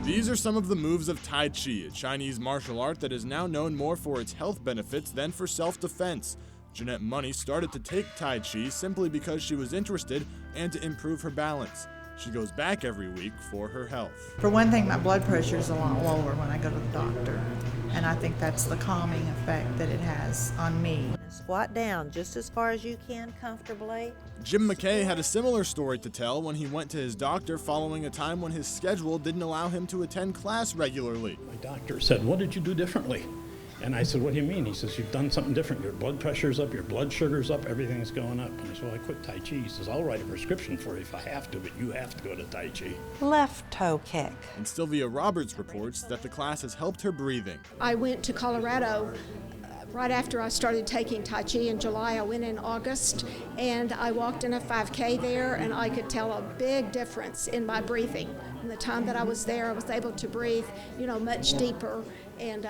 These are some of the moves of Tai Chi, a Chinese martial art that is now known more for its health benefits than for self-defense. Jeanette Money started to take Tai Chi simply because she was interested and to improve her balance. She goes back every week for her health. For one thing, my blood pressure is a lot lower when I go to the doctor, and I think that's the calming effect that it has on me. Squat down just as far as you can comfortably. Jim McKay had a similar story to tell when he went to his doctor following a time when his schedule didn't allow him to attend class regularly. My doctor said, "What did you do differently?" And I said, "What do you mean?" He says, "You've done something different. Your blood pressure's up, your blood sugar's up, everything's going up." And I said, "Well, I quit Tai Chi." He says, "I'll write a prescription for you if I have to, but you have to go to Tai Chi." Left toe kick. And Sylvia Roberts reports that the class has helped her breathing. I went to Colorado right after I started taking Tai Chi in July. I went in August, and I walked in a 5K there, and I could tell a big difference in my breathing. In the time that I was there, I was able to breathe, much deeper, and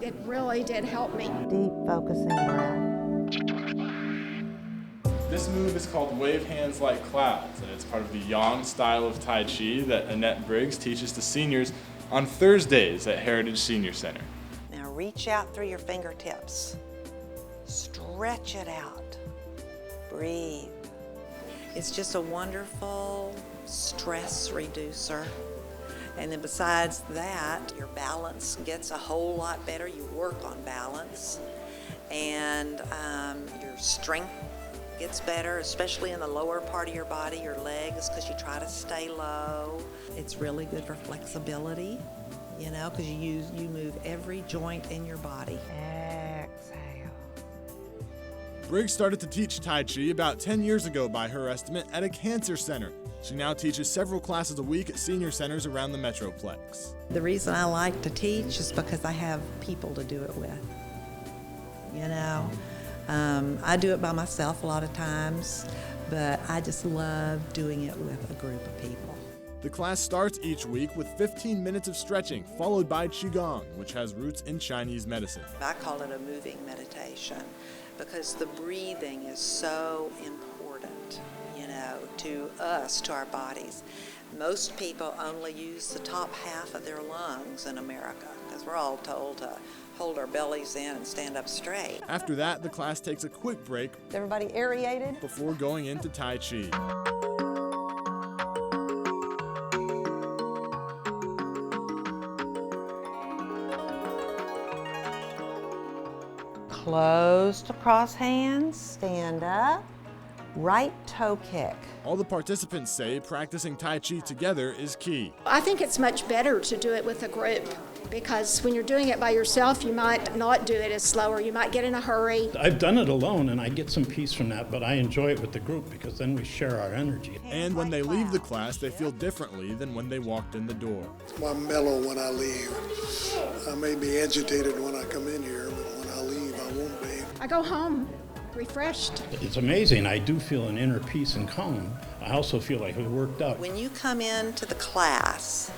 it really did help me. Deep focusing breath. This move is called wave hands like clouds, and it's part of the Yang style of Tai Chi that Annette Briggs teaches to seniors on Thursdays at Heritage Senior Center. Now reach out through your fingertips. Stretch it out. Breathe. It's just a wonderful stress reducer. And then besides that, your balance gets a whole lot better. You work on balance, and your strength gets better, especially in the lower part of your body, your legs, because you try to stay low. It's really good for flexibility, because you move every joint in your body. Exhale. Briggs started to teach Tai Chi about 10 years ago by her estimate at a cancer center. She now teaches several classes a week at senior centers around the Metroplex. The reason I like to teach is because I have people to do it with. I do it by myself a lot of times, but I just love doing it with a group of people. The class starts each week with 15 minutes of stretching, followed by Qigong, which has roots in Chinese medicine. I call it a moving meditation because the breathing is so important, to us, to our bodies. Most people only use the top half of their lungs in America because we're all told to hold our bellies in and stand up straight. After that, the class takes a quick break. Is everybody aerated? Before going into Tai Chi. Close to cross hands, stand up, right toe kick. All the participants say practicing Tai Chi together is key. I think it's much better to do it with a group, because when you're doing it by yourself, you might not do it as slower. You might get in a hurry. I've done it alone, and I get some peace from that, but I enjoy it with the group because then we share our energy. And when they leave the class, they feel differently than when they walked in the door. I'm mellow when I leave. I may be agitated when I come in here, but when I leave, I won't be. I go home refreshed. It's amazing. I do feel an inner peace and calm. I also feel like it worked out. When you come into the class,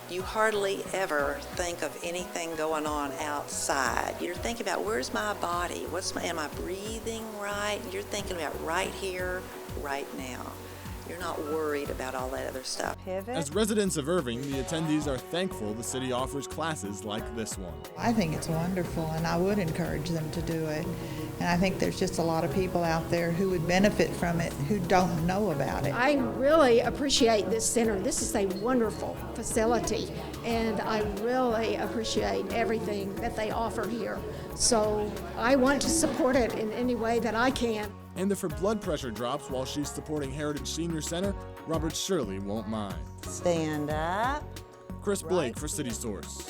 you hardly ever think of anything going on outside. You're thinking about, where's my body? Am I breathing right? You're thinking about right here, right now. You're not worried about all that other stuff. As residents of Irving, the attendees are thankful the city offers classes like this one. I think it's wonderful, and I would encourage them to do it. And I think there's just a lot of people out there who would benefit from it who don't know about it. I really appreciate this center. This is a wonderful facility, and I really appreciate everything that they offer here. So I want to support it in any way that I can. And if her blood pressure drops while she's supporting Heritage Senior Center, Robert surely won't mind. Stand up. Chris Blake for City Source.